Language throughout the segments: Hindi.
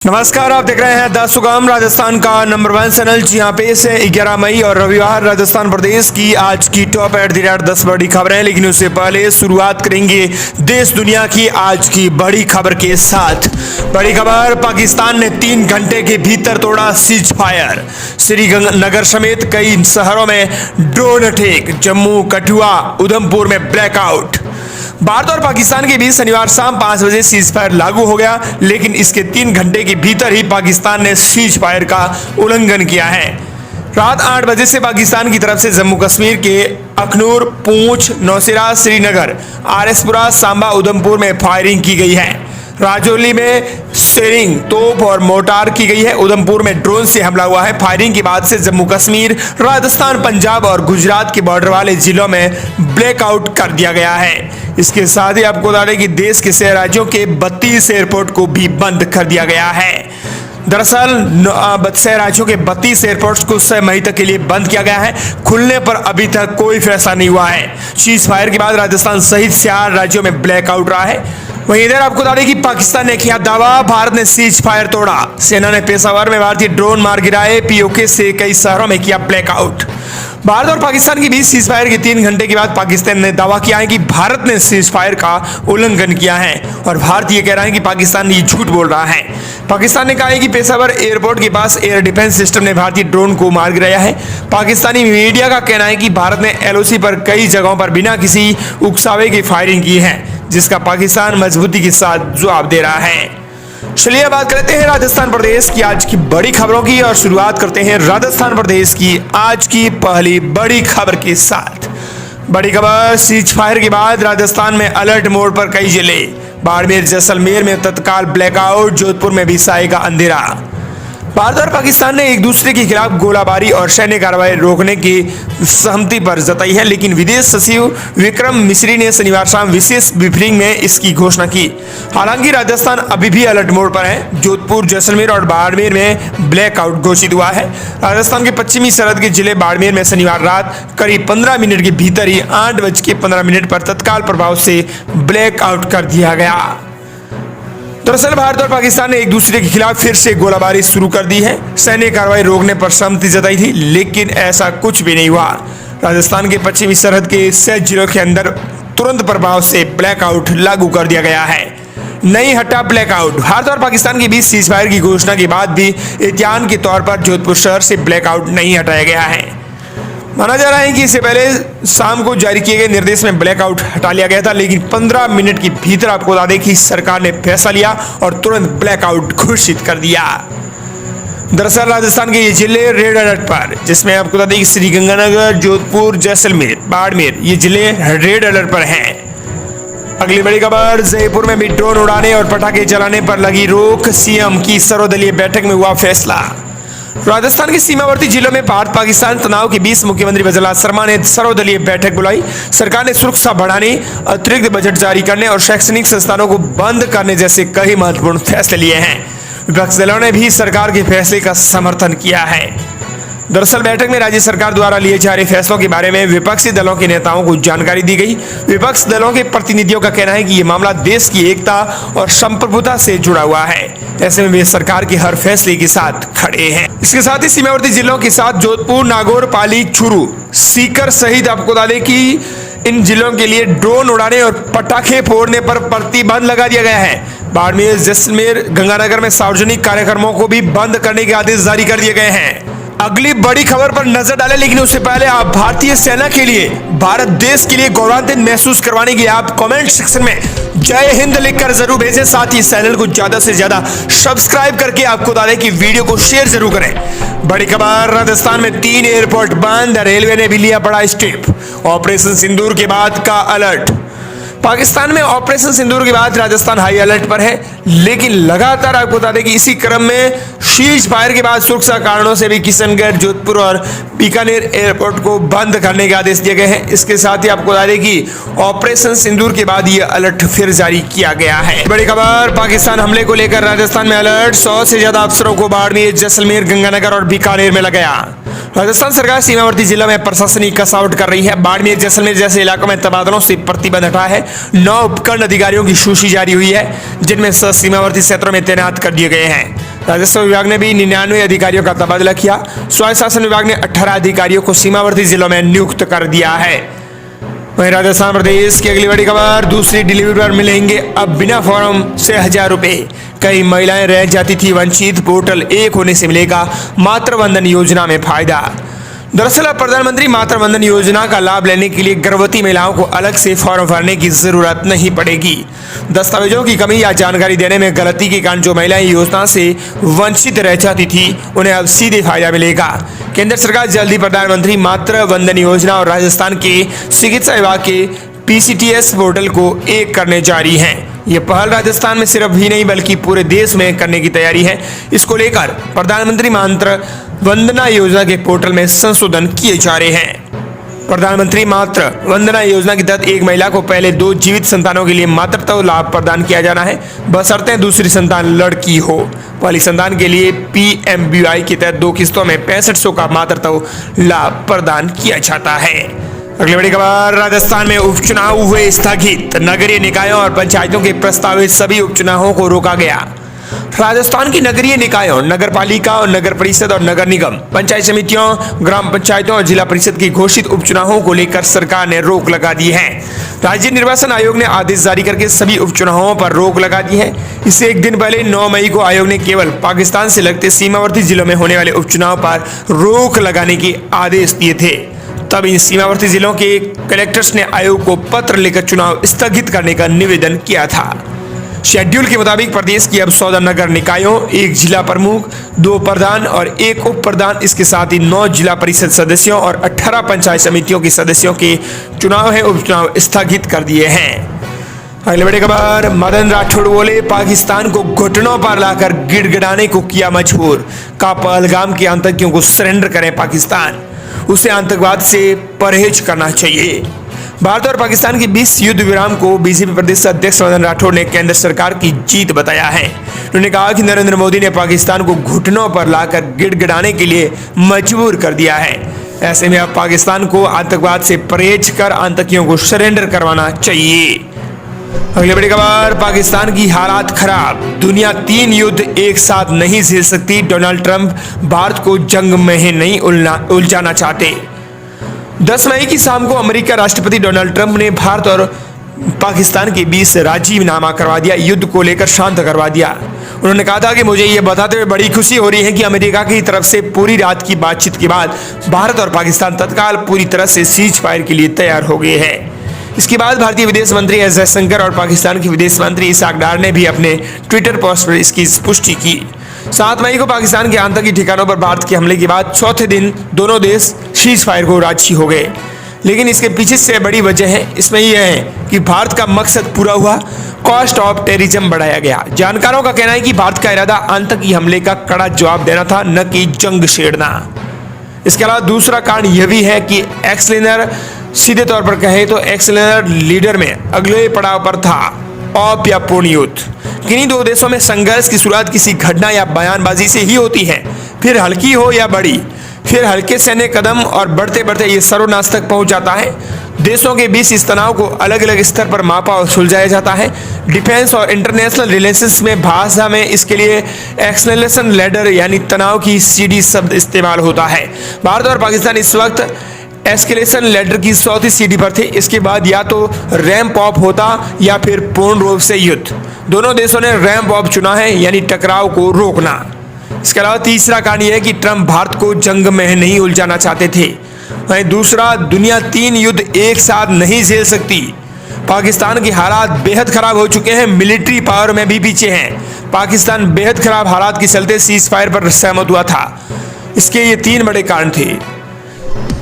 नमस्कार, आप देख रहे हैं द सुगम राजस्थान का नंबर 1 चैनल। जी हाँ, पेश है 11 मई और रविवार राजस्थान प्रदेश की आज की टॉप एट द रेट 10 बड़ी खबरें। लेकिन उससे पहले शुरुआत करेंगे देश दुनिया की आज की बड़ी खबर के साथ। बड़ी खबर, पाकिस्तान ने 3 घंटे के भीतर तोड़ा सीज फायर। श्रीनगर समेत कई शहरों में ड्रोन अटैक। जम्मू, कठुआ, उधमपुर में ब्लैकआउट। भारत और पाकिस्तान के बीच शनिवार शाम 5 बजे सीज फायर लागू हो गया, लेकिन इसके 3 घंटे के भीतर ही पाकिस्तान ने सीज फायर का उल्लंघन किया है। रात 8 बजे से पाकिस्तान की तरफ से जम्मू कश्मीर के अखनूर, पूंछ, नौशेरा, श्रीनगर, आरएसपुरा, सांबा, उधमपुर में फायरिंग की गई है। राजौरी में शेयरिंग, तोप और मोर्टार की गई है। उधमपुर में ड्रोन से हमला हुआ है। फायरिंग के बाद से जम्मू कश्मीर, राजस्थान, पंजाब और गुजरात के बॉर्डर वाले जिलों में ब्लैकआउट कर दिया गया है। इसके साथ ही आपको बता दें कि देश के 6 राज्यों के 32 एयरपोर्ट को भी बंद कर दिया गया है। दरअसल 6 राज्यों के 32 एयरपोर्ट्स को 6 मई तक के लिए बंद किया गया है। खुलने पर अभी तक कोई फैसला नहीं हुआ है। सीज फायर के बाद राजस्थान सहित 4 राज्यों में ब्लैकआउट रहा है। वहीं इधर आपको बता दें कि पाकिस्तान ने किया दावा, भारत ने सीज फायर तोड़ा। सेना ने पेशावर में भारतीय ड्रोन मार गिराए। पीओके से कई शहरों में किया ब्लैकआउट। भारत और पाकिस्तान के बीच सीज फायर के 3 घंटे के बाद पाकिस्तान ने दावा किया है कि भारत ने सीज फायर का उल्लंघन किया है और भारत ये कह रहा है कि पाकिस्तान ये झूठ बोल रहा है। पाकिस्तान ने कहा है कि पेशावर एयरपोर्ट के पास एयर डिफेंस सिस्टम ने भारतीय ड्रोन को मार गिराया है। पाकिस्तानी मीडिया का कहना है कि भारत ने एलओसी पर कई जगहों पर बिना किसी उकसावे की फायरिंग की है, जिसका पाकिस्तान मजबूती के साथ जवाब दे रहा है। चलिए बात करते हैं राजस्थान प्रदेश की आज की बड़ी खबरों की और शुरुआत करते हैं राजस्थान प्रदेश की आज की पहली बड़ी खबर के साथ। बड़ी खबर, सीज फायर के बाद राजस्थान में अलर्ट मोड पर कई जिले। बाड़मेर, जैसलमेर में तत्काल ब्लैकआउट। जोधपुर में भी साएगा अंधेरा। भारत और पाकिस्तान ने एक दूसरे के खिलाफ गोलाबारी और सैन्य कार्रवाई रोकने की सहमति पर जताई है, लेकिन विदेश सचिव विक्रम मिश्री ने शनिवार शाम विशेष ब्रीफिंग में इसकी घोषणा की। हालांकि राजस्थान अभी भी अलर्ट मोड पर है। जोधपुर, जैसलमेर और बाड़मेर में ब्लैकआउट घोषित हुआ है। राजस्थान के पश्चिमी सरहद के जिले बाड़मेर में शनिवार रात करीब 15 मिनट के भीतर ही 8:15 पर तत्काल प्रभाव से ब्लैकआउट कर दिया गया। दरअसल भारत और पाकिस्तान ने एक दूसरे के खिलाफ फिर से गोलाबारी शुरू कर दी है। सैन्य कार्रवाई रोकने पर सहमति जताई थी, लेकिन ऐसा कुछ भी नहीं हुआ। राजस्थान के पश्चिमी सरहद के 6 जिलों के अंदर तुरंत प्रभाव से ब्लैकआउट लागू कर दिया गया है। नहीं हटा ब्लैकआउट। भारत और पाकिस्तान के बीच सीज फायर की घोषणा के बाद भी एहतियात के तौर पर जोधपुर शहर से ब्लैकआउट नहीं हटाया गया है। माना जा रहा है कि इससे पहले शाम को जारी किए गए निर्देश में ब्लैकआउट हटा लिया गया था, लेकिन 15 मिनट के भीतर आपको बता दें कि सरकार ने फैसला लिया और तुरंत ब्लैकआउट घोषित कर दिया। दरअसल राजस्थान के ये जिले रेड अलर्ट पर, जिसमें आपको बता दें कि श्रीगंगानगर, जोधपुर, जैसलमेर, बाड़मेर ये जिले रेड अलर्ट पर हैं। अगली बड़ी खबर, जयपुर में भी ड्रोन उड़ाने और पटाखे जलाने पर लगी रोक। सीएम की सर्वदलीय बैठक में हुआ फैसला। राजस्थान के सीमावर्ती जिलों में भारत पाकिस्तान तनाव के बीच मुख्यमंत्री वजलनाथ शर्मा ने सर्वदलीय बैठक बुलाई। सरकार ने सुरक्षा बढ़ाने, अतिरिक्त बजट जारी करने और शैक्षणिक संस्थानों को बंद करने जैसे कई महत्वपूर्ण फैसले लिए हैं। विपक्ष दलों ने भी सरकार के फैसले का समर्थन किया है। दरअसल बैठक में राज्य सरकार द्वारा लिए जा रहे फैसलों के बारे में विपक्षी दलों के नेताओं को जानकारी दी गई। विपक्ष दलों के प्रतिनिधियों का कहना है कि यह मामला देश की एकता और संप्रभुता से जुड़ा हुआ है। ऐसे में वे सरकार के हर फैसले के साथ खड़े हैं। इसके साथ ही सीमावर्ती जिलों के साथ जोधपुर, नागौर, पाली, चूरू, सीकर सहित आपको बता दें कि इन जिलों के लिए ड्रोन उड़ाने और पटाखे फोड़ने पर प्रतिबंध लगा दिया गया है। बाड़मेर, जैसलमेर, गंगानगर में सार्वजनिक कार्यक्रमों को भी बंद करने के आदेश जारी कर दिए गए हैं। अगली बड़ी खबर पर नजर डालें, लेकिन उससे पहले आप भारतीय सेना के लिए, भारत देश के लिए गौरवान्वित महसूस करवाने के लिए आप कमेंट सेक्शन में जय हिंद लिखकर जरूर भेजें। साथ ही चैनल को ज्यादा से ज्यादा सब्सक्राइब करके आपको बता दें कि वीडियो को शेयर जरूर करें। बड़ी खबर, राजस्थान में 3 एयरपोर्ट बंद। रेलवे ने भी लिया बड़ा स्टेप। ऑपरेशन सिंदूर के बाद का अलर्ट। पाकिस्तान में ऑपरेशन सिंदूर के बाद राजस्थान हाई अलर्ट पर है, लेकिन लगातार आपको बता दें कि इसी क्रम में सीज फायर के बाद सुरक्षा कारणों से भी किशनगढ़, जोधपुर और बीकानेर एयरपोर्ट को बंद करने के आदेश दिए गए हैं। इसके साथ ही आपको बता दें कि ऑपरेशन सिंदूर के बाद यह अलर्ट फिर जारी किया गया है। बड़ी खबर, पाकिस्तान हमले को लेकर राजस्थान में अलर्ट। 100 से ज्यादा अफसरों को बाड़मेर, जैसलमेर, गंगानगर और बीकानेर में लगाया। राजस्थान सरकार सीमावर्ती जिलों में प्रशासनिक कसावट कर रही है। बाड़मेर, जैसलमेर जैसे इलाकों में तबादलों से प्रतिबंध हटा है। 9 उपखंड अधिकारियों की सूची जारी हुई है, जिनमें 7 सीमावर्ती क्षेत्रों में तैनात कर दिए गए हैं। राजस्व विभाग ने भी 99 अधिकारियों का तबादला किया। स्वायत्त शासन विभाग ने 18 अधिकारियों को सीमावर्ती जिलों में नियुक्त कर दिया है। वहीं राजस्थान प्रदेश की अगली बड़ी खबर, दूसरी डिलीवरी पर मिलेंगे अब बिना फॉर्म से 1000 रुपए। कई महिलाएं रह जाती थी वंचित, पोर्टल एक होने से मिलेगा मातृ वंदन योजना में फायदा। दरअसल अब प्रधानमंत्री मातृ वंदन योजना का लाभ लेने के लिए गर्भवती महिलाओं को अलग से फॉर्म भरने की जरूरत नहीं पड़ेगी। दस्तावेजों की कमी या जानकारी देने में गलती के कारण जो महिलाएं योजना से वंचित रह जाती थी उन्हें अब सीधे फायदा मिलेगा। केंद्र सरकार जल्दी प्रधानमंत्री मातृ वंदन योजना और राजस्थान के चिकित्सा विभाग के PCTS पोर्टल को एक करने जा रही है। ये पहल राजस्थान में सिर्फ ही नहीं बल्कि पूरे देश में करने की तैयारी है। इसको लेकर प्रधानमंत्री मातृ वंदना योजना के पोर्टल में संशोधन किए जा रहे हैं। प्रधानमंत्री मातृ वंदना योजना के तहत एक महिला को पहले 2 जीवित संतानों के लिए मातृत्व लाभ प्रदान किया जाना है, बशर्ते दूसरी संतान लड़की हो। पहली संतान के लिए PMBY के तहत 2 किस्तों में 6500 का मातृत्व लाभ प्रदान किया जाता है। अगली बड़ी खबर, राजस्थान में उपचुनाव हुए स्थगित, नगरीय निकायों और पंचायतों के प्रस्तावित सभी उपचुनावों को रोका गया। राजस्थान की नगरीय निकायों, नगर पालिका और नगर परिषद और नगर निगम, पंचायत समितियों, ग्राम पंचायतों और जिला परिषद की घोषित उपचुनावों को लेकर सरकार ने रोक लगा दी है। राज्य निर्वाचन आयोग ने आदेश जारी करके सभी उपचुनावों पर रोक लगा दी है। इससे एक दिन पहले 9 मई को आयोग ने केवल पाकिस्तान से लगते सीमावर्ती जिलों में होने वाले उपचुनाव पर रोक लगाने के आदेश दिए थे। तब इन सीमावर्ती जिलों के कलेक्टर्स ने आयोग को पत्र लिखकर चुनाव स्थगित करने का निवेदन किया था। शेड्यूल के मुताबिक प्रदेश की अब 14 नगर निकायों, 1 जिला प्रमुख, 2 प्रधान और 1 उप प्रधान, इसके साथ ही 9 जिला परिषद सदस्यों और 18 पंचायत समितियों के सदस्यों के चुनाव है उपचुनाव स्थगित कर दिए हैं। अगले बड़ी खबर, मदन राठौड़ बोले पाकिस्तान को घुटनों पर लाकर गिड़गिड़ाने को किया मजबूर। का पहलगाम के आतंकियों को सरेंडर करें पाकिस्तान, उसे आतंकवाद से परहेज करना चाहिए। भारत और पाकिस्तान के 20 युद्ध विराम को बीजेपी प्रदेश अध्यक्ष मदन राठौड़ ने केंद्र सरकार की जीत बताया है। उन्होंने कहा कि नरेंद्र मोदी ने पाकिस्तान को घुटनों पर लाकर गिड़गिड़ाने के लिए मजबूर कर दिया है। ऐसे में अब पाकिस्तान को आतंकवाद से परहेज कर आतंकियों को सरेंडर करवाना चाहिए। अगली बड़ी खबर, पाकिस्तान की हालात खराब, दुनिया 3 युद्ध एक साथ नहीं झेल सकती। डोनाल्ड ट्रंप भारत को जंग में ही नहीं उलझाना चाहते। 10 मई की शाम को अमेरिका राष्ट्रपति डोनाल्ड ट्रंप ने भारत और पाकिस्तान के बीच राजीनामा करवा दिया, युद्ध को लेकर शांत करवा दिया। उन्होंने कहा था कि मुझे यह बताते हुए बड़ी खुशी हो रही है कि अमेरिका की तरफ से पूरी रात की बातचीत के बाद भारत और पाकिस्तान तत्काल पूरी तरह से सीज फायर के लिए तैयार हो गए हैं। इसके बाद भारतीय विदेश मंत्री एस जयशंकर और पाकिस्तान के विदेश मंत्री इसाक डार ने भी अपने ट्विटर पोस्ट पर इसकी पुष्टि की। 7 मई को पाकिस्तान के आतंकी ठिकानों पर भारत के हमले के बाद चौथे दिन दोनों देश सीज फायर को राजी हो गए। लेकिन इसके पीछे से बड़ी वजह है, इसमें यह है कि भारत का मकसद पूरा हुआ, कॉस्ट ऑफ टेररिज्म बढ़ाया गया। जानकारों का कहना है कि भारत का इरादा आतंकी हमले का कड़ा जवाब देना था, न कि जंग छेड़ना। इसके अलावा दूसरा कारण यह भी है कि एक्सलेनर, सीधे तौर पर कहें तो एक्सलेनर लीडर में अगले पड़ाव पर था ऑप या पूर्ण युद्ध। किन्हीं 2 देशों में संघर्ष की शुरुआत किसी घटना या बयानबाजी से ही होती है, फिर हल्की हो या बड़ी, फिर हल्के सैन्य कदम और बढ़ते बढ़ते ये सर्वनाश तक पहुंच जाता है। देशों के बीच इस तनाव को अलग अलग स्तर पर मापा और सुलझाया जाता है। डिफेंस और इंटरनेशनल रिलेशंस में भाषा में इसके लिए एक्सलेशन लैडर यानी तनाव की सीढ़ी शब्द इस्तेमाल होता है। भारत और पाकिस्तान इस वक्त एस्केलेशन लैडर की 100वीं सीढ़ी पर थे। इसके बाद या तो रैंप अप होता या फिर पूर्ण रूप से युद्ध। दोनों देशों ने रैंप अप चुना है, यानी टकराव को रोकना। इसके अलावा तीसरा कारण यह है कि ट्रंप भारत को जंग में नहीं उलझाना चाहते थे। वहीं दूसरा, दुनिया 3 युद्ध एक साथ नहीं झेल सकती। पाकिस्तान के हालात बेहद खराब हो चुके हैं, मिलिट्री पावर में भी पीछे हैं। पाकिस्तान बेहद खराब हालात के चलते सीज फायर पर सहमत हुआ था। इसके ये 3 बड़े कारण थे।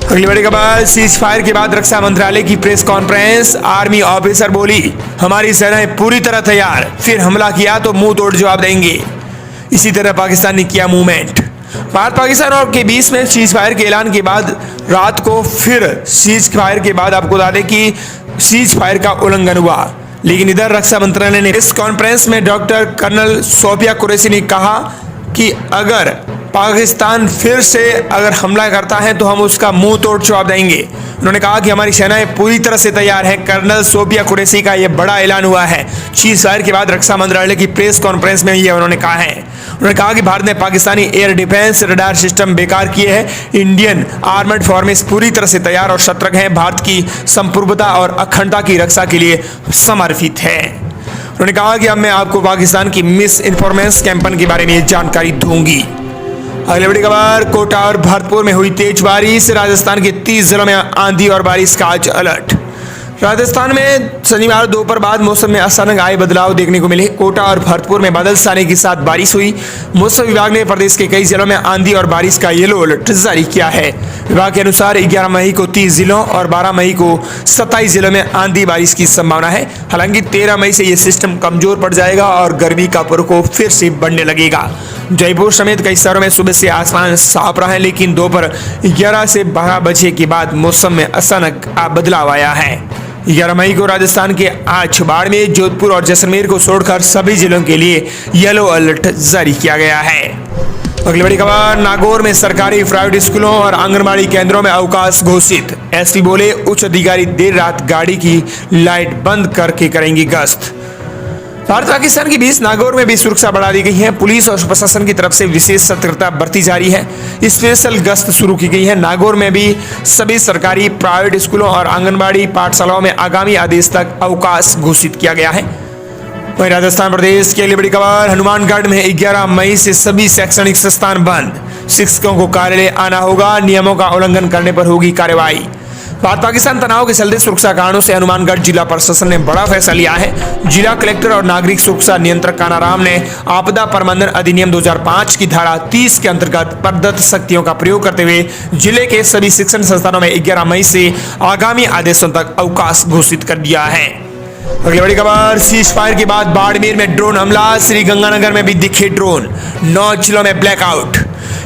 अगली बड़ी खबर, सीज फायर के बाद रक्षा मंत्रालय की प्रेस कॉन्फ्रेंस, आर्मी ऑफिसर बोली हमारी सेनाएं पूरी तरह तैयार, फिर हमला किया तो मुंह तोड़ जवाब देंगे। इसी तरह पाकिस्तान ने किया मूवमेंट। भारत पाकिस्तान और के बीच में सीज फायर के ऐलान के बाद रात को फिर सीज फायर के बाद आपको बता दें कि सीज फायर का उल्लंघन हुआ। लेकिन इधर रक्षा मंत्रालय ने इस कॉन्फ्रेंस में डॉक्टर कर्नल सोफिया कुरैशी ने कहा कि अगर पाकिस्तान फिर से अगर हमला करता है तो हम उसका मुंह तोड़ जवाब देंगे। उन्होंने कहा कि हमारी सेनाएं पूरी तरह से तैयार है। कर्नल सोफिया कुरैशी का यह बड़ा ऐलान हुआ है। चीज फायर के बाद रक्षा मंत्रालय की प्रेस कॉन्फ्रेंस में यह उन्होंने कहा है। उन्होंने कहा कि भारत ने Pakistani air defence radar system बेकार किए हैं। इंडियन आर्मर्ड फोर्सेस पूरी तरह से तैयार और सतर्क हैं। भारत की संप्रभुता और अखंडता की रक्षा के लिए समर्पित है। उन्होंने कहा कि अब मैं आपको पाकिस्तान की मिस इन्फॉर्मेंस कैंपेन के बारे में जानकारी दूंगी। अगली बड़ी खबर, कोटा और भरतपुर में हुई तेज बारिश। राजस्थान के 30 जिलों में आंधी और बारिश का आज अलर्ट। राजस्थान में शनिवार दोपहर बाद मौसम में अचानक आए बदलाव देखने को मिले। कोटा और भरतपुर में बादल छाने के साथ बारिश हुई। मौसम विभाग ने प्रदेश के कई जिलों में आंधी और बारिश का येलो अलर्ट जारी किया है। विभाग के अनुसार 11 मई को 30 जिलों और 12 मई को 27 जिलों में आंधी बारिश की संभावना है। हालांकि 13 मई से यह सिस्टम कमजोर पड़ जाएगा और गर्मी का प्रकोप फिर से बढ़ने लगेगा। जयपुर समेत कई शहरों में सुबह से आसमान साफ रहा है, लेकिन दोपहर 11 से 12 बजे के बाद मौसम में अचानक बदलाव आया है। 11 मई को राजस्थान के आज बाड़मेर, जोधपुर और जैसलमेर को छोड़कर सभी जिलों के लिए येलो अलर्ट जारी किया गया है। अगली बड़ी खबर, नागौर में सरकारी प्राइवेट स्कूलों और आंगनबाड़ी केंद्रों में अवकाश घोषित। एसपी बोले उच्च अधिकारी देर रात गाड़ी की लाइट बंद करके करेंगी गश्त। भारत पाकिस्तान के बीच नागौर में भी सुरक्षा बढ़ा दी गई है। पुलिस और प्रशासन की तरफ से विशेष सतर्कता बरती जा रही है। स्पेशल गश्त शुरू की गई है। नागौर में भी सभी सरकारी प्राइवेट स्कूलों और आंगनबाड़ी पाठशालाओं में आगामी आदेश तक अवकाश घोषित किया गया है। वहीं राजस्थान प्रदेश के लिए बड़ी खबर, हनुमानगढ़ में 11 मई से सभी शैक्षणिक संस्थान बंद। शिक्षकों को कार्यालय आना होगा। नियमों का उल्लंघन करने पर होगी कार्रवाई। भारत पाकिस्तान तनाव के चलते सुरक्षा कारणों से हनुमानगढ़ जिला प्रशासन ने बड़ा फैसला लिया है। जिला कलेक्टर और नागरिक सुरक्षा नियंत्रक कानाराम ने आपदा प्रबंधन अधिनियम 2005 की धारा 30 के अंतर्गत प्रदत्त शक्तियों का प्रयोग करते हुए जिले के सभी शिक्षण संस्थानों में 11 मई से आगामी आदेशों तक अवकाश घोषित कर दिया है। अगली बड़ी खबर, सीज फायर के बाद बाड़मेर में ड्रोन हमला। श्रीगंगानगर में भी दिखे ड्रोन। 9 जिलों में ब्लैकआउट।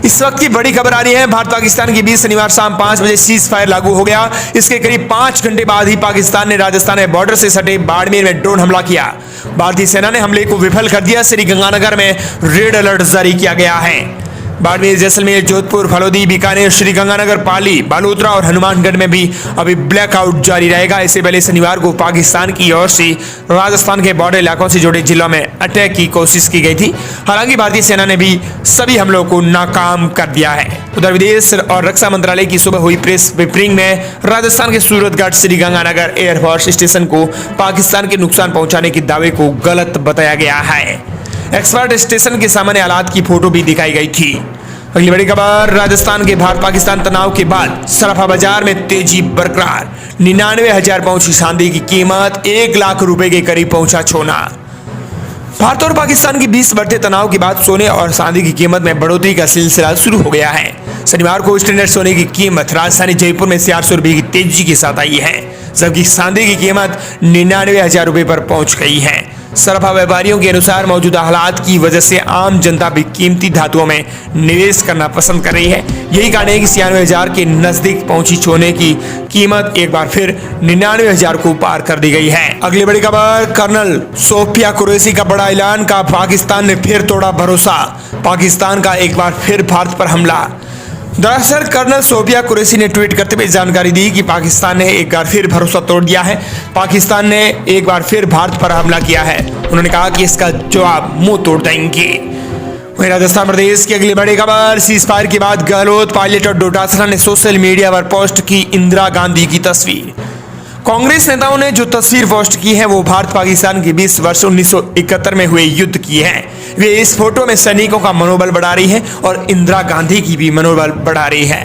इस वक्त की बड़ी खबर आ रही है, भारत पाकिस्तान के बीच शनिवार शाम 5 बजे सीज फायर लागू हो गया। इसके करीब 5 घंटे बाद ही पाकिस्तान ने राजस्थान में बॉर्डर से सटे बाड़मेर में ड्रोन हमला किया। भारतीय सेना ने हमले को विफल कर दिया। श्रीगंगानगर में रेड अलर्ट जारी किया गया है। बाड़मेर, जैसलमेर, जोधपुर, फलोदी, बीकानेर, श्रीगंगानगर, पाली, बालोतरा और हनुमानगढ़ में भी अभी ब्लैकआउट जारी रहेगा। इससे पहले शनिवार को पाकिस्तान की ओर से राजस्थान के बॉर्डर इलाकों से जुड़े जिलों में अटैक की कोशिश की गई थी। हालांकि भारतीय सेना ने भी सभी हमलों को नाकाम कर दिया है। उधर विदेश और रक्षा मंत्रालय की सुबह हुई प्रेस ब्रीफिंग में राजस्थान के सूरतगढ़ श्रीगंगानगर एयरफोर्स स्टेशन को पाकिस्तान के नुकसान पहुंचाने के दावे को गलत बताया गया है। एक्सपर्ट स्टेशन के सामने हालात की फोटो भी दिखाई गई थी। अगली बड़ी खबर, राजस्थान के भारत पाकिस्तान तनाव के बाद सराफा बाजार में तेजी बरकरार। 99,000 पहुंची चांदी की कीमत। 1 लाख रुपए के करीब पहुंचा सोना। भारत और पाकिस्तान के बीच बढ़ते तनाव के बाद सोने और चांदी की कीमत में बढ़ोतरी का सिलसिला शुरू हो गया है। शनिवार को स्टैंडर्ड सोने की कीमत राजधानी जयपुर में 400 रुपए की तेजी के साथ आई है, जबकि चांदी की कीमत 99,000 रुपए पर पहुंच गई है। सराफा व्यापारियों के अनुसार मौजूदा हालात की वजह से आम जनता भी कीमती धातुओं में निवेश करना पसंद कर रही है। यही कारण है कि 96,000 के नजदीक पहुंची सोने की कीमत एक बार फिर 99,000 को पार कर दी गई है। अगली बड़ी खबर, कर्नल सोफिया कुरैशी का बड़ा ऐलान। का पाकिस्तान ने फिर तोड़ा भरोसा। पाकिस्तान का एक बार फिर भारत पर हमला। दरअसल कर्नल सोफिया कुरैशी ने ट्वीट करते हुए जानकारी दी कि पाकिस्तान ने एक बार फिर भरोसा तोड़ दिया है। पाकिस्तान ने एक बार फिर भारत पर हमला किया है। उन्होंने कहा कि इसका जवाब मुंह तोड़ देंगे। वहीं राजस्थान प्रदेश की अगली बड़ी खबर, सीज फायर के बाद गहलोत, पायलट और डोटासरा ने सोशल मीडिया पर पोस्ट की इंदिरा गांधी की तस्वीर। कांग्रेस नेताओं ने जो तस्वीर पोस्ट की है वो भारत पाकिस्तान के 20 वर्ष 1971 में हुए युद्ध की है। वे इस फोटो में सैनिकों का मनोबल बढ़ा रही है और इंदिरा गांधी की भी मनोबल बढ़ा रही है।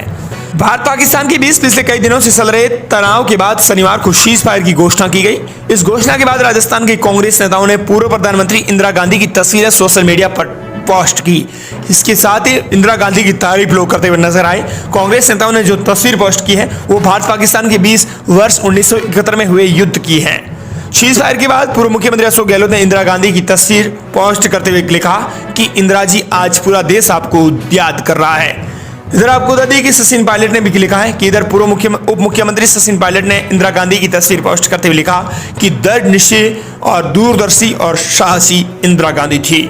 भारत पाकिस्तान के बीच पिछले कई दिनों से चल रहे तनाव के बाद शनिवार को सीज फायर की घोषणा की गई। इस घोषणा के बाद राजस्थान के कांग्रेस नेताओं ने पूर्व प्रधानमंत्री इंदिरा गांधी की तस्वीरें सोशल मीडिया पर पोस्ट की। इसके साथ ही इंदिरा गांधी की तारीफ लोग करते हुए नजर आए। कांग्रेस नेताओं ने जो तस्वीर पोस्ट की है वो भारत पाकिस्तान के बीच वर्ष 1971 में हुए युद्ध की है। सीज फायर के बाद पूर्व मुख्यमंत्री अशोक गहलोत ने इंदिरा गांधी की तस्वीर पोस्ट करते हुए लिखा कि इंदिरा जी, आज पूरा देश आपको याद कर रहा है। इधर आपको बता दें कि सचिन पायलट ने भी लिखा है कि इधर पूर्व उप मुख्यमंत्री सचिन पायलट ने इंदिरा गांधी की तस्वीर पोस्ट करते हुए लिखा कि दृढ़ निश्चय और दूरदर्शी और साहसी इंदिरा गांधी थी।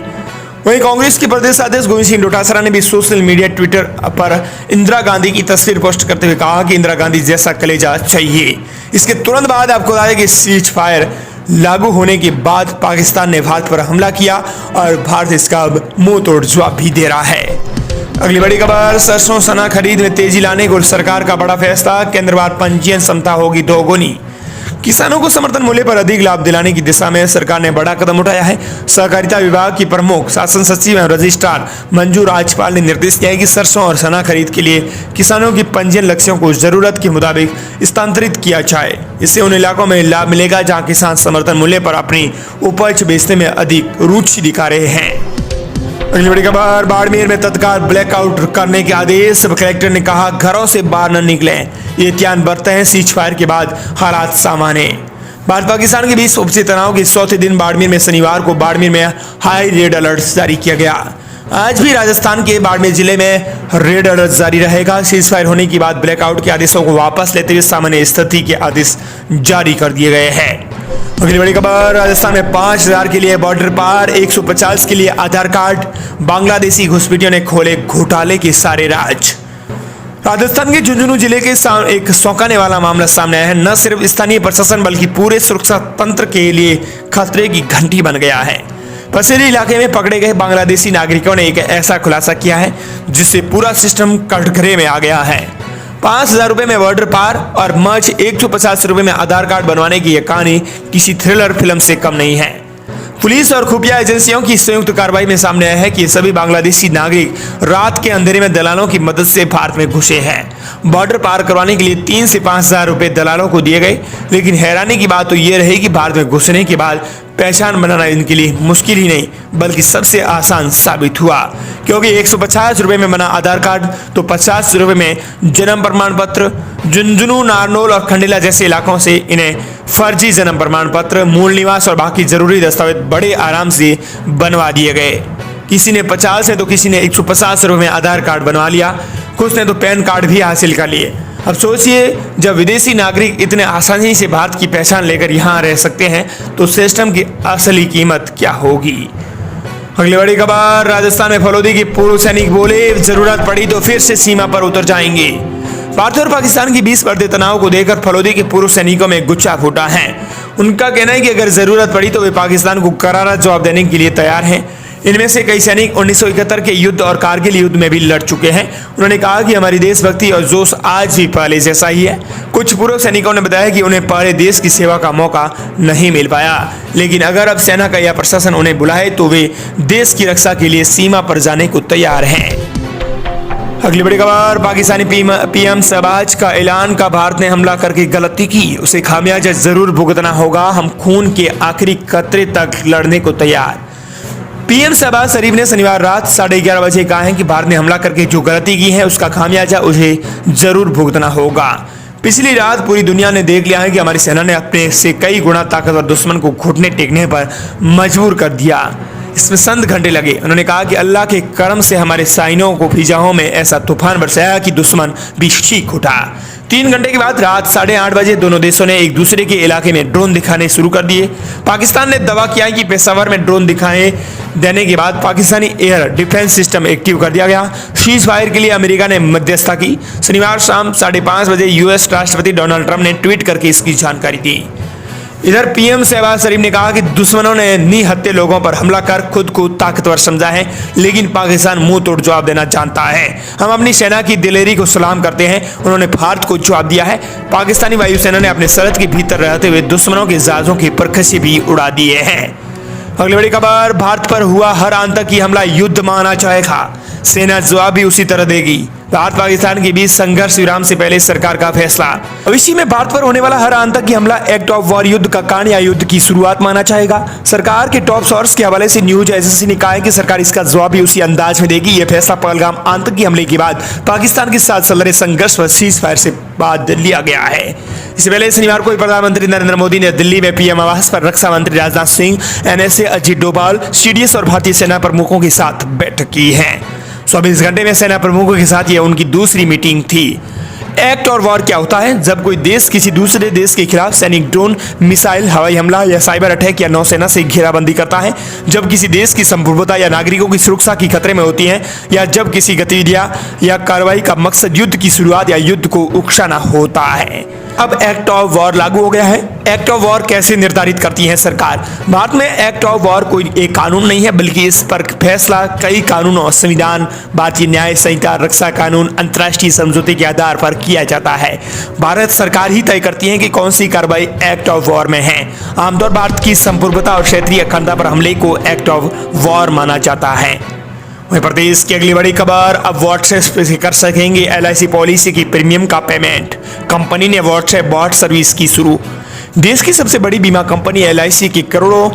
वहीं कांग्रेस के प्रदेश अध्यक्ष गोविंद सिंह डोटासरा ने भी सोशल मीडिया ट्विटर पर इंदिरा गांधी की तस्वीर पोस्ट करते हुए कहा कि इंदिरा गांधी जैसा कलेजा चाहिए। इसके तुरंत बाद आपको बता दें कि सीज फायर लागू होने के बाद पाकिस्तान ने भारत पर हमला किया और भारत इसका अब मुंह तोड़ जवाब भी दे रहा है। अगली बड़ी खबर, सरसों सना खरीद में तेजी लाने को सरकार का बड़ा फैसला, केंद्रवार पंजीयन क्षमता होगी दोगुनी। किसानों को समर्थन मूल्य पर अधिक लाभ दिलाने की दिशा में सरकार ने बड़ा कदम उठाया है। सहकारिता विभाग की प्रमुख शासन सचिव एवं रजिस्ट्रार मंजू राजपाल ने निर्देश दिया है कि सरसों और चना खरीद के लिए किसानों की पंजीयन लक्ष्यों को जरूरत के मुताबिक स्थानांतरित किया जाए। इससे उन इलाकों में लाभ मिलेगा जहां किसान समर्थन मूल्य पर अपनी उपज बेचने में अधिक रुचि दिखा रहे हैं। अगली बड़ी खबर, बाड़मेर में तत्काल ब्लैकआउट करने के आदेश, कलेक्टर ने कहा घरों से बाहर न निकलें, ये एहतियात बरते हैं, सीज फायर के बाद हालात सामान्य। भारत पाकिस्तान के बीच उपजे तनाव के चौथे दिन बाड़मेर में शनिवार को बाड़मेर में हाई रेड अलर्ट जारी किया गया। आज भी राजस्थान के बाड़मेर जिले में रेड अलर्ट जारी रहेगा। सीज फायर होने के बाद ब्लैकआउट के आदेशों को वापस लेते हुए सामान्य स्थिति के आदेश जारी कर दिए गए हैं। अगली बड़ी खबर, राजस्थान में 5000 के लिए बॉर्डर पार, 150 के लिए आधार कार्ड, बांग्लादेशी घुसपैठियों ने खोले घोटाले के सारे राज। राजस्थान के झुंझुनू जिले के एक चौंकाने वाला मामला सामने आया है। न सिर्फ स्थानीय प्रशासन बल्कि पूरे सुरक्षा तंत्र के लिए खतरे की घंटी बन गया है। पसेरी इलाके में पकड़े गए बांग्लादेशी नागरिकों ने एक ऐसा खुलासा किया है जिससे पूरा सिस्टम कटघरे में आ गया है। 5000 रुपए में बॉर्डर पार और मर्ज 150 रुपए में आधार कार्ड बनवाने की यह कहानी किसी थ्रिलर फिल्म से कम नहीं है। पुलिस और खुफिया एजेंसियों की संयुक्त कार्रवाई में सामने आया है कि ये सभी बांग्लादेशी नागरिक रात के अंधेरे में दलालों की मदद से भारत में घुसे हैं। बॉर्डर पार करवाने के लिए 3 से 5000 रुपए दलालों को दिए गए, लेकिन हैरानी की बात तो ये रही कि भारत में घुसने के बाद पहचान बनाना इनके लिए मुश्किल ही नहीं बल्कि सबसे आसान साबित हुआ, क्योंकि 150 रुपए में बना आधार कार्ड तो 50 रुपए में जन्म प्रमाण पत्र। झुंझुनू, नारनौल और खंडेला जैसे इलाकों से इन्हें फर्जी जन्म प्रमाण पत्र, मूल निवास और बाकी जरूरी दस्तावेज बड़े आराम से बनवा दिए गए। किसी ने 50 है तो किसी ने 150 रुपए में आधार कार्ड बनवा लिया, कुछ ने तो पैन कार्ड भी हासिल कर लिए। अब सोचिए, जब विदेशी नागरिक इतने आसानी से भारत की पहचान लेकर यहाँ रह सकते हैं तो सिस्टम की असली कीमत क्या होगी। अगली बड़ी खबर, राजस्थान में फलोदी के पूर्व सैनिक बोले जरूरत पड़ी तो फिर से सीमा पर उतर जाएंगे। भारत और पाकिस्तान के बीच बढ़ते तनाव को देखकर फलोदी के पूर्व सैनिकों में गुस्सा फूटा है। उनका कहना है कि अगर जरूरत पड़ी तो वे पाकिस्तान को करारा जवाब देने के लिए तैयार हैं। इनमें से कई सैनिक 1971 के युद्ध और कारगिल युद्ध में भी लड़ चुके हैं। उन्होंने कहा कि हमारी देशभक्ति और जोश आज भी पहले जैसा ही है। कुछ पूर्व सैनिकों ने बताया कि उन्हें पहले देश की सेवा का मौका नहीं मिल पाया, लेकिन अगर अब सेना का या प्रशासन उन्हें बुलाए तो वे देश की रक्षा के लिए सीमा पर जाने को तैयार हैं। अगली बड़ी खबर, पाकिस्तानी पीएम शहबाज का ऐलान का भारत ने हमला करके गलती की, उसे खामियाजा जरूर भुगतना होगा, हम खून के आखिरी कतरे तक लड़ने को तैयार। पीएम शहबाज शरीफ ने शनिवार रात 11:30 बजे कहा है कि भारत ने हमला करके जो गलती की है उसका खामियाजा उसे जरूर भुगतना होगा। पिछली रात पूरी दुनिया ने देख लिया है कि हमारी सेना ने अपने से कई गुना ताकतवर दुश्मन को घुटने टेकने पर मजबूर कर दिया। इसमें चंद घंटे लगे। उन्होंने कहा कि अल्लाह के करम से हमारे साइनों को फिजाओं में ऐसा तूफान बरसाया कि दुश्मन भी चीख उठा। 3 घंटे के बाद रात 8:30 बजे दोनों देशों ने एक दूसरे के इलाके में ड्रोन दिखाने शुरू कर दिए। पाकिस्तान ने दावा किया कि पेशावर में ड्रोन दिखाए देने के बाद Pakistani air defence system active कर दिया गया। सीज फायर के लिए अमेरिका ने मध्यस्थता की। शनिवार शाम 5:30 बजे यूएस राष्ट्रपति डोनाल्ड ट्रंप ने ट्वीट करके इसकी जानकारी दी। इधर पीएम शहबाज शरीफ ने कहा कि दुश्मनों ने निहत्थे लोगों पर हमला कर खुद को ताकतवर समझा है, लेकिन पाकिस्तान मुंह तोड़ जवाब देना जानता है। हम अपनी सेना की दिलेरी को सलाम करते हैं। उन्होंने भारत को जवाब दिया है। पाकिस्तानी वायुसेना ने अपने सरहद के भीतर रहते हुए दुश्मनों के जहाजों की परखसी भी उड़ा दिए हैं। अगली बड़ी खबर, भारत पर हुआ हर आतंकी हमला युद्ध माना जाएगा, सेना जवाब भी उसी तरह देगी। भारत पाकिस्तान के बीच संघर्ष विराम से पहले सरकार का फैसला, भविष्य में भारत पर होने वाला हर आतंकी हमला एक्ट ऑफ वॉर युद्ध का कारण या युद्ध की शुरुआत माना जाएगा। सरकार के टॉप सोर्स के हवाले से न्यूज एजेंसी ने कहा है कि सरकार इसका जवाब भी उसी अंदाज में देगी। यह फैसला पहलगाम आतंकी हमले के बाद पाकिस्तान के साथ चल रहे संघर्ष व सीज फायर से बाद लिया गया है। इससे पहले शनिवार को प्रधानमंत्री नरेंद्र मोदी ने दिल्ली में पीएम आवास पर रक्षा मंत्री राजनाथ सिंह, एनएसए अजीत डोभाल, सीडीएस और भारतीय सेना प्रमुखों के साथ बैठक की है। 24 घंटे में सेना प्रमुखों के साथ यह उनकी दूसरी मीटिंग थी। एक्ट और वॉर क्या होता है? जब कोई देश किसी दूसरे देश के खिलाफ सैनिक ड्रोन, मिसाइल, हवाई हमला या साइबर अटैक या नौसेना से घेराबंदी करता है, जब किसी देश की संप्रभुता या नागरिकों की सुरक्षा की खतरे में होती है, या जब किसी गतिविधियां या कार्रवाई का मकसद युद्ध की शुरुआत या युद्ध को उकसाना होता है। अब एक्ट ऑफ वॉर लागू हो गया है। एक्ट ऑफ वॉर कैसे निर्धारित करती है सरकार? भारत में एक्ट ऑफ वॉर कोई एक कानून नहीं है, बल्कि इस पर फैसला कई कानूनों, संविधान, भारतीय न्याय संहिता, रक्षा कानून, अंतर्राष्ट्रीय समझौते के आधार पर किया जाता है। भारत सरकार ही तय करती है कि कौन सी कार्रवाई एक्ट ऑफ वॉर में है। आमतौर भारत की संप्रभुता और क्षेत्रीय अखंडता पर हमले को एक्ट ऑफ वॉर माना जाता है। वहीं प्रदेश की अगली बड़ी खबर, अब व्हाट्सएप से कर सकेंगे LIC पॉलिसी की प्रीमियम का पेमेंट। कंपनी ने व्हाट्सएप बॉट सर्विस की शुरू। देश की सबसे बड़ी बीमा कंपनी LIC की करोड़ों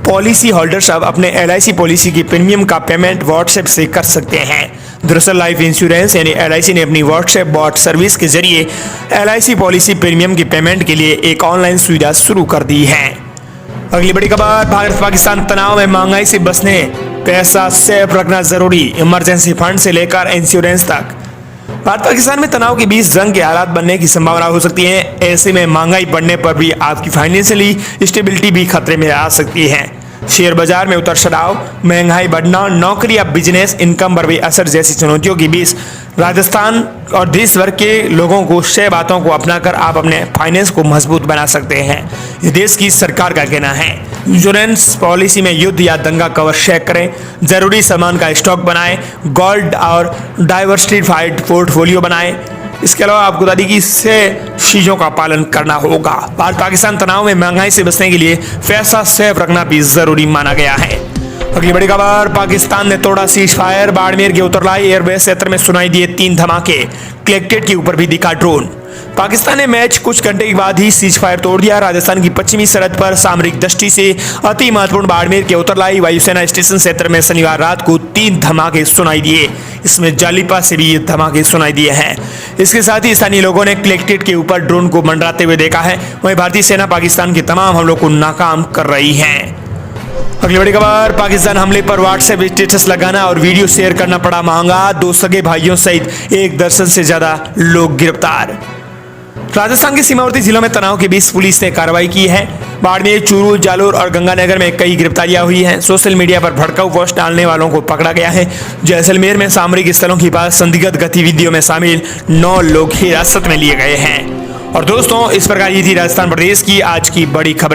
पॉलिसी होल्डर्स अब अपने LIC पॉलिसी की प्रीमियम का पेमेंट व्हाट्सएप से कर सकते हैं। दरअसल लाइफ इंश्योरेंस यानी LIC ने अपनी व्हाट्सएप बॉट सर्विस के जरिए LIC पॉलिसी प्रीमियम की पेमेंट के लिए एक ऑनलाइन सुविधा शुरू कर दी है। अगली बड़ी खबर, भारत पाकिस्तान तनाव में महंगाई से बचने पैसा सेफ रखना जरूरी। इमरजेंसी फंड से लेकर इंश्योरेंस तक। भारत पाकिस्तान में तनाव के बीच जंग के हालात बनने की संभावना हो सकती है। ऐसे में महंगाई बढ़ने पर भी आपकी फाइनेंशियली स्टेबिलिटी भी खतरे में आ सकती है। शेयर बाजार में उतार चढ़ाव, महंगाई बढ़ना, नौकरी या बिजनेस इनकम पर भी असर जैसी चुनौतियों के बीच राजस्थान और देश भर के लोगों को 6 बातों को अपनाकर आप अपने फाइनेंस को मजबूत बना सकते हैं। ये देश की सरकार का कहना है। इंश्योरेंस पॉलिसी में युद्ध या दंगा कवर चेक करें, जरूरी सामान का स्टॉक बनाएं, गोल्ड और डाइवर्सिफाइड पोर्टफोलियो बनाएं। इसके अलावा आपको बता दें कि 6 चीजों का पालन करना होगा। भारत पाकिस्तान तनाव में महंगाई से बचने के लिए पैसा सेफ रखना भी जरूरी माना गया है। अगली बड़ी खबर, पाकिस्तान ने तोड़ा सीज फायर। बाड़मेर के उत्तरलाई एयरबेस क्षेत्र में सुनाई दिए 3 धमाके। कलेक्टेड के ऊपर भी दिखा ड्रोन। पाकिस्तान ने मैच कुछ घंटे के बाद ही सीज फायर तोड़ दिया। राजस्थान की पश्चिमी सरहद पर सामरिक दृष्टि से अति महत्वपूर्ण बाड़मेर के उत्तरलाई वायुसेना स्टेशन क्षेत्र में शनिवार रात को 3 धमाके सुनाई दिए। इसमें जालिपा से भी ये धमाके सुनाई दिए हैं। इसके साथ ही स्थानीय लोगों ने कलेक्टेड के ऊपर ड्रोन को मंडराते हुए देखा है। वहीं भारतीय सेना पाकिस्तान के तमाम हमलों को नाकाम कर रही है। अगली बड़ी खबर, पाकिस्तान हमले पर व्हाट्सएप स्टेटस लगाना और वीडियो शेयर करना पड़ा महंगा। 2 सगे भाइयों सहित 1 दर्जन से ज्यादा लोग गिरफ्तार। राजस्थान के सीमावर्ती जिलों में तनाव के बीच पुलिस ने कार्रवाई की है। बाड़मेर, चूरू, जालोर और गंगानगर में कई गिरफ्तारियां हुई हैं। सोशल मीडिया पर भड़काऊ पोस्ट डालने वालों को पकड़ा गया है। जैसलमेर में सामरिक स्थलों के पास संदिग्ध गतिविधियों में शामिल 9 लोग हिरासत में लिए गए हैं। और दोस्तों, इस प्रकार ये थी राजस्थान प्रदेश की आज की बड़ी खबरें।